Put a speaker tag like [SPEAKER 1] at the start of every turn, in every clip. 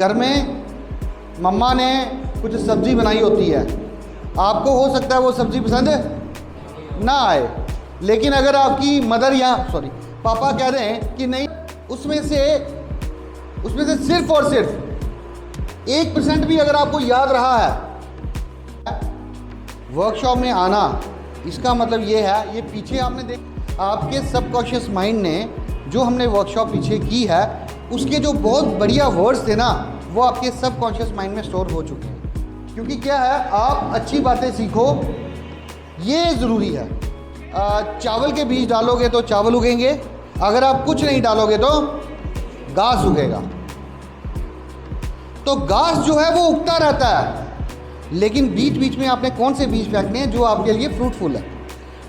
[SPEAKER 1] घर में मम्मा ने कुछ सब्ज़ी बनाई होती है, आपको हो सकता है वो सब्ज़ी पसंद ना आए, लेकिन अगर आपकी मदर या पापा कह रहे हैं कि नहीं, उसमें से सिर्फ और सिर्फ 1% भी अगर आपको याद रहा है वर्कशॉप में आना, इसका मतलब ये है, ये पीछे आपने आपके सबकॉन्शियस माइंड ने जो हमने वर्कशॉप पीछे की है उसके जो बहुत बढ़िया वर्ड्स थे ना, वो आपके सबकॉन्शियस माइंड में स्टोर हो चुके हैं। क्योंकि क्या है, आप अच्छी बातें सीखो, ये ज़रूरी है। चावल के बीज डालोगे तो चावल उगेंगे, अगर आप कुछ नहीं डालोगे तो घास उगेगा। तो घास जो है वो उगता रहता है, लेकिन बीच बीच में आपने कौन से बीज फेंकने हैं जो आपके लिए फ्रूटफुल है।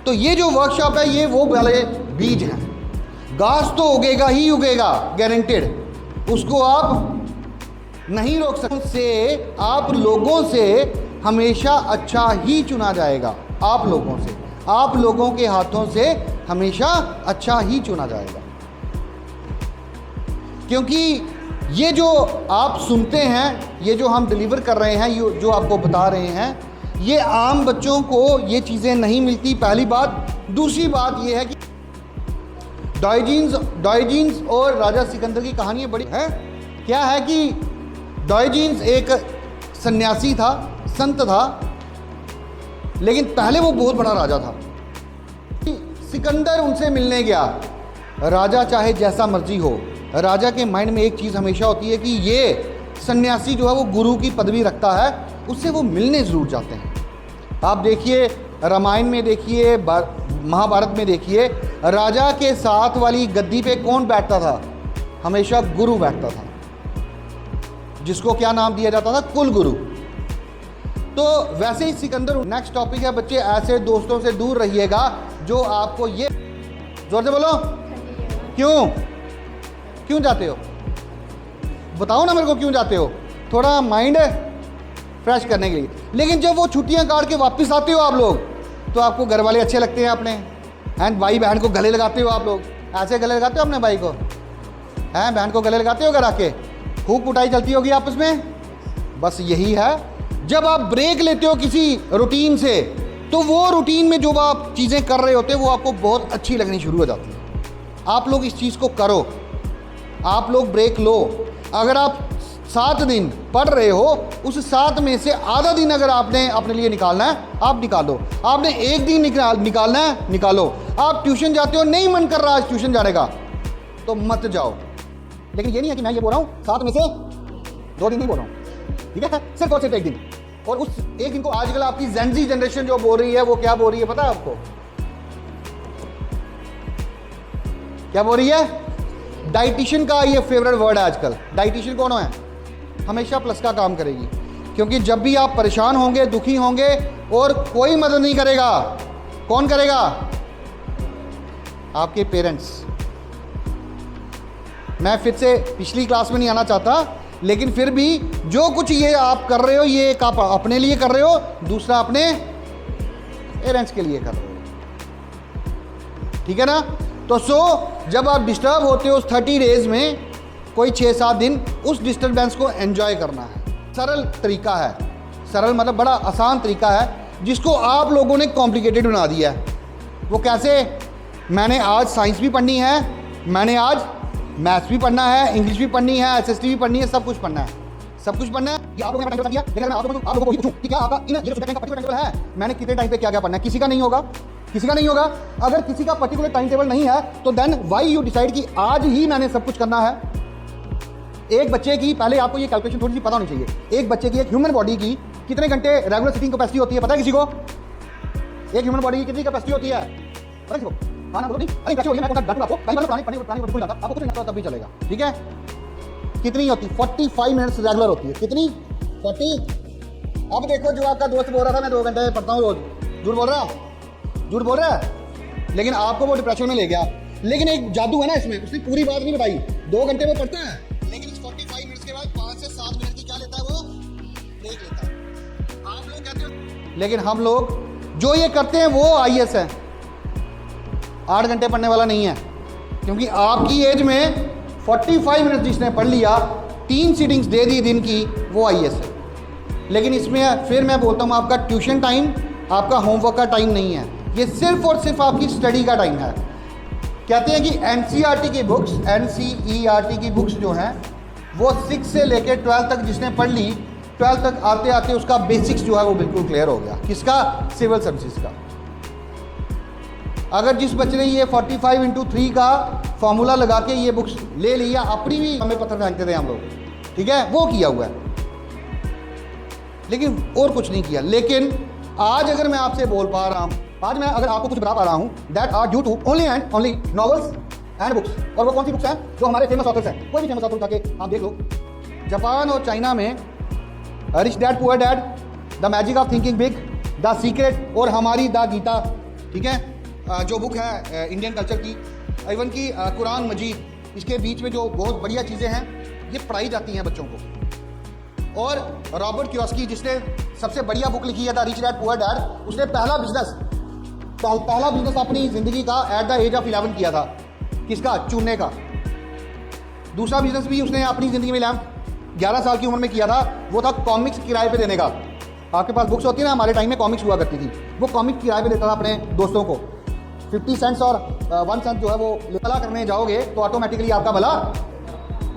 [SPEAKER 1] तो ये जो वर्कशॉप है ये वो वाले बीज हैं। घास तो उगेगा ही उगेगा, गारंटेड, उसको आप नहीं रोक सकते। से आप लोगों से हमेशा अच्छा ही चुना जाएगा, आप लोगों के हाथों से हमेशा अच्छा ही चुना जाएगा। क्योंकि ये जो आप सुनते हैं, ये जो हम डिलीवर कर रहे हैं, ये जो आपको बता रहे हैं, ये आम बच्चों को ये चीज़ें नहीं मिलती, पहली बात। दूसरी बात ये है कि डायोजीन्स और राजा सिकंदर की कहानी बड़ी है। क्या है कि डायोजीन्स एक सन्यासी था, संत था, लेकिन पहले वो बहुत बड़ा राजा था। सिकंदर उनसे मिलने गया। राजा चाहे जैसा मर्जी हो, राजा के माइंड में एक चीज़ हमेशा होती है कि ये सन्यासी जो है वो गुरु की पदवी रखता है, उससे वो मिलने ज़रूर जाते हैं। आप देखिए, रामायण में देखिए, महाभारत में देखिए, राजा के साथ वाली गद्दी पे कौन बैठता था? हमेशा गुरु बैठता था, जिसको क्या नाम दिया जाता था? कुल गुरु। तो वैसे ही सिकंदर। नेक्स्ट टॉपिक है बच्चे, ऐसे दोस्तों से दूर रहिएगा जो आपको ये, जोर से बोलो, क्यों जाते हो? बताओ ना मेरे को, क्यों जाते हो? थोड़ा माइंड फ्रेश करने के लिए। लेकिन जब वो छुट्टियां काट के वापस आते हो आप लोग, तो आपको घर वाले अच्छे लगते हैं अपने, हैं? भाई बहन को गले लगाते हो आप लोग, ऐसे गले लगाते हो अपने भाई को, हैं? बहन को गले लगाते हो घर आके, खूब कुटाई चलती होगी आपस में। बस यही है, जब आप ब्रेक लेते हो किसी रूटीन से, तो वो रूटीन में जो आप चीज़ें कर रहे होते हैं वो आपको बहुत अच्छी लगनी शुरू हो जाती है। आप लोग इस चीज़ को करो, आप लोग ब्रेक लो। अगर आप 7 दिन पढ़ रहे हो, उस 7 में से आधा दिन अगर आपने अपने लिए निकालना है, आप निकालो। आपने 1 दिन निकालना है, निकालो। आप ट्यूशन जाते हो, नहीं मन कर रहा आज ट्यूशन जाने का, तो मत जाओ। लेकिन ये नहीं है कि मैं ये बोल रहा हूँ 7 में से 2 दिन नहीं बोल रहा हूँ, ठीक है? सिर्फ और सिर्फ 1 दिन। और उस 1 दिन को आजकल आपकी जेनजी जनरेशन जो बोल रही है, वो क्या बोल रही है पता है आपको? क्या बोल रही है? डाइटिशियन का ये फेवरेट वर्ड है आजकल। डाइटिशियन कौन है? हमेशा प्लस का काम करेगी, क्योंकि जब भी आप परेशान होंगे, दुखी होंगे, और कोई मदद नहीं करेगा, कौन करेगा? आपके पेरेंट्स। मैं फिर से पिछली क्लास में नहीं आना चाहता, लेकिन फिर भी जो कुछ ये आप कर रहे हो, ये एक आप अपने लिए कर रहे हो, दूसरा अपने पेरेंट्स के लिए कर रहे हो, ठीक है ना? तो जब आप डिस्टर्ब होते हो उस 30 डेज में, कोई 6-7 दिन उस डिस्टर्बेंस को एंजॉय करना है। सरल तरीका है, सरल मतलब बड़ा आसान तरीका है, जिसको आप लोगों ने कॉम्प्लिकेटेड बना दिया है। वो कैसे? मैंने आज साइंस भी पढ़नी है, मैंने आज मैथ्स भी पढ़ना है, इंग्लिश भी पढ़नी है, एसएसटी भी पढ़नी है, सब कुछ पढ़ना है, सब कुछ पढ़ना है। ये आप लोगों ने टाइम दिया, लेकिन मैं आप लोगों को पूछूं कि क्या आपका इन ये सब्जेक्ट का पर्टिकुलर टाइम टेबल है? मैंने कितने टाइम पे क्या क्या पढ़ना है? किसी का नहीं होगा, किसी का नहीं होगा। अगर किसी का पर्टिकुलर टाइम टेबल नहीं है, तो देन व्हाई यू डिसाइड कि आज ही मैंने सब कुछ करना है? एक बच्चे की, पहले आपको ये कैलकुलेशन थोड़ी सी पता होनी चाहिए। एक बच्चे की, एक ह्यूमन बॉडी की कितने घंटे रेगुलर सिटिंग कैपेसिटी होती है, पता है किसी को? एक ह्यूमन बॉडी की कितनी कैपेसिटी होती है, पता है किसी को? हाँ ना, बोलो नहीं। अरे कैसे होगी, मैं कौन सा आपको कई बार पुरानी भूल जाता, आपको कुछ नहीं आता तब भी चलेगा, ठीक है? कितनी होती? 45 मिनट्स रेगुलर होती है। कितनी? 40। अब देखो, जो आपका दोस्त बोल रहा था मैं 2 घंटे पढ़ता हूँ रोज, झूठ बोल रहा है, लेकिन आपको वो डिप्रेशन में ले गया। लेकिन एक जादू है ना इसमें, उसने पूरी बात नहीं बताई। 2 घंटे में पढ़ता है, लेकिन इस 45 मिनट्स के बाद 5 से 7 मिनट की क्या लेता है? वो ब्रेक लेता है। आप लोग कहते हो, लेकिन हम लोग जो ये करते हैं वो IAS है, 8 घंटे पढ़ने वाला नहीं है। क्योंकि आपकी एज में 45 मिनट जिसने पढ़ लिया, 3 सीटिंग्स दे दी दिन की, वो IAS है। लेकिन इसमें फिर मैं बोलता हूँ आपका ट्यूशन टाइम, आपका होमवर्क का टाइम नहीं है, ये सिर्फ और सिर्फ आपकी स्टडी का टाइम है। कहते हैं कि NCERT की बुक्स, NCERT की बुक्स जो हैं वो 6 से लेकर 12 तक जिसने पढ़ ली, 12 तक आते आते उसका बेसिक्स जो है वो बिल्कुल क्लियर हो गया। किसका? सिविल सर्विसेज का। अगर जिस बच्चे ने ये 45x3 का फॉर्मूला लगा के ये बुक्स ले लिया, अपनी भी हमें पत्थर फेंकते थे हम लोग, ठीक है, वो किया हुआ है, लेकिन और कुछ नहीं किया। लेकिन आज अगर मैं आपसे बोल पा रहा हूँ, आज मैं अगर आपको कुछ बता पा रहा हूँ, that are due to only and only novels and books. और वो कौन सी बुक्स हैं? जो हमारे फेमस ऑथर्स हैं। कोई भी फेमस ऑथर उठा के आप देख लो। जापान और चाइना में rich dad poor dad, the magic of thinking big, the secret, और हमारी द गीता, ठीक है, जो बुक है इंडियन कल्चर की, इवन की कुरान मजीद, इसके बीच में जो बहुत बढ़िया चीज़ें हैं ये पढ़ाई जाती हैं बच्चों को। और रॉबर्ट कियोसाकी जिसने सबसे बढ़िया बुक लिखी है the rich dad poor dad, उसने पहला बिजनेस अपनी ज़िंदगी का एट द एज ऑफ 11 किया था। किसका? चूने का। दूसरा बिजनेस भी उसने अपनी ज़िंदगी में 11 साल की उम्र में किया था, वो था कॉमिक्स किराए पे देने का। आपके पास बुक्स होती है ना, हमारे टाइम में कॉमिक्स हुआ करती थी, वो कॉमिक्स किराए पे देता था अपने दोस्तों को। 50 सेंट्स और 1 सेंट जो है वो भला करने जाओगे तो ऑटोमेटिकली आपका भला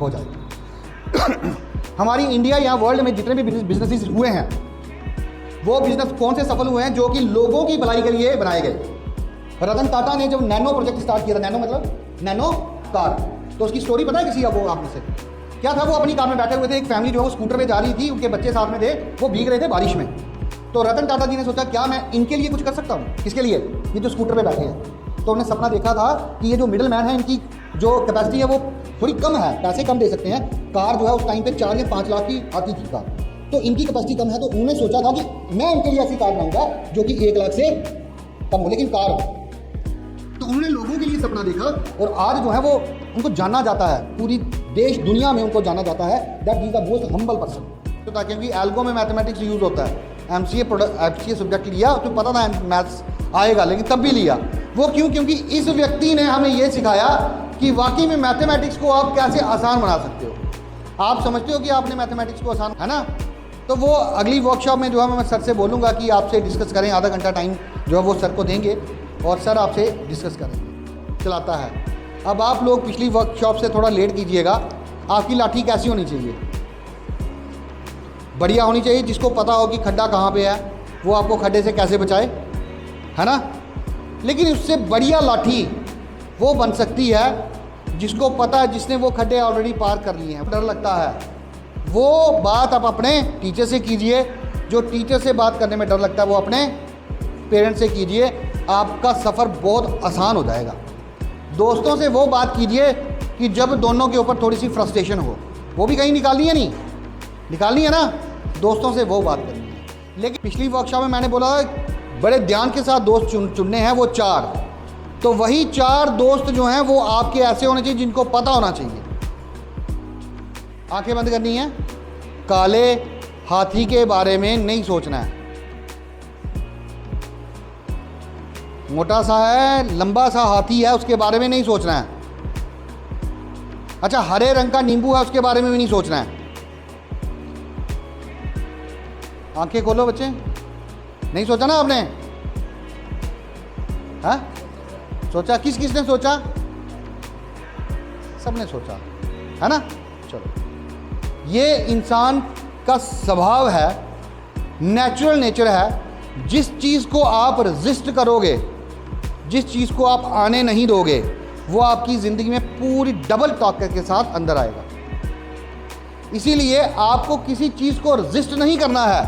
[SPEAKER 1] हो जाएगा। हमारी इंडिया या वर्ल्ड में जितने भी बिजनेसेस हुए हैं, वो बिजनेस कौन से सफल हुए हैं? जो कि लोगों की भलाई के लिए बनाए गए। रतन टाटा ने जब नैनो प्रोजेक्ट स्टार्ट किया था, नैनो मतलब नैनो कार, तो उसकी स्टोरी पता है किसी को आप में से? क्या था? वो अपनी कार में बैठे हुए थे, एक फैमिली जो है वो स्कूटर पे जा रही थी, उनके बच्चे साथ में थे, वो भीग रहे थे बारिश में। तो रतन टाटा जी ने सोचा क्या मैं इनके लिए कुछ कर सकता हूँ? किसके लिए? ये जो स्कूटर पे बैठे हैं। तो उन्होंने सपना देखा था कि ये जो मिडिल मैन है, इनकी जो कैपेसिटी है वो थोड़ी कम है, पैसे कम दे सकते हैं। कार जो है उस टाइम पे 4 या 5 लाख की आती थी कार, तो इनकी कैपेसिटी कम है। तो उन्होंने सोचा था कि मैं इनके लिए ऐसी कार बनाऊंगा जो कि 1 लाख से कम हो, लेकिन कार हो। तो उन्होंने लोगों के लिए सपना देखा, और आज जो है वो उनको जाना जाता है, पूरी देश दुनिया में उनको जाना जाता है that he is the most humble person. तो ताकि क्योंकि एल्गो में मैथमेटिक्स यूज होता है, MCA सब्जेक्ट लिया तो पता था मैथ्स आएगा, लेकिन तब भी लिया। वो क्यों? क्योंकि इस व्यक्ति ने हमें ये सिखाया कि वाकई में मैथमेटिक्स को आप कैसे आसान बना सकते हो। आप समझते हो कि आपने मैथमेटिक्स को आसान, है ना? तो वो अगली वर्कशॉप में जो है मैं सर से बोलूँगा कि आपसे डिस्कस करें, आधा घंटा टाइम जो है वो सर को देंगे और सर आपसे डिस्कस करेंगे। चलाता है। अब आप लोग पिछली वर्कशॉप से थोड़ा लेट कीजिएगा। आपकी लाठी कैसी होनी चाहिए? बढ़िया होनी चाहिए, जिसको पता हो कि खड्डा कहाँ पे है, वो आपको खड्डे से कैसे बचाए, है ना? लेकिन उससे बढ़िया लाठी वो बन सकती है जिसको पता है, जिसने वो खड्डे ऑलरेडी पार कर लिए हैं। डर लगता है, वो बात आप अपने टीचर से कीजिए। जो टीचर से बात करने में डर लगता है वो अपने पेरेंट्स से कीजिए, आपका सफ़र बहुत आसान हो जाएगा। दोस्तों से वो बात कीजिए कि जब दोनों के ऊपर थोड़ी सी फ्रस्ट्रेशन हो, वो भी कहीं निकालनी है, नहीं निकालनी है ना, दोस्तों से वो बात करनी है। लेकिन पिछली वर्कशॉप में मैंने बोला बड़े ध्यान के साथ दोस्त चुनने हैं, वो 4। तो वही 4 दोस्त जो हैं वो आपके ऐसे होने चाहिए जिनको पता होना चाहिए। आंखें बंद करनी है, काले हाथी के बारे में नहीं सोचना है। मोटा सा है, लंबा सा हाथी है, उसके बारे में नहीं सोचना है। अच्छा, हरे रंग का नींबू है, उसके बारे में भी नहीं सोचना है। आंखें खोलो बच्चे, नहीं सोचा ना आपने? हाँ, सोचा? किस किसने सोचा? सबने सोचा, है ना? चलो, ये इंसान का स्वभाव है, नेचुरल नेचर है। जिस चीज़ को आप रेजिस्ट करोगे, जिस चीज़ को आप आने नहीं दोगे, वो आपकी ज़िंदगी में पूरी डबल ताकत के साथ अंदर आएगा। इसीलिए आपको किसी चीज़ को रेजिस्ट नहीं करना है,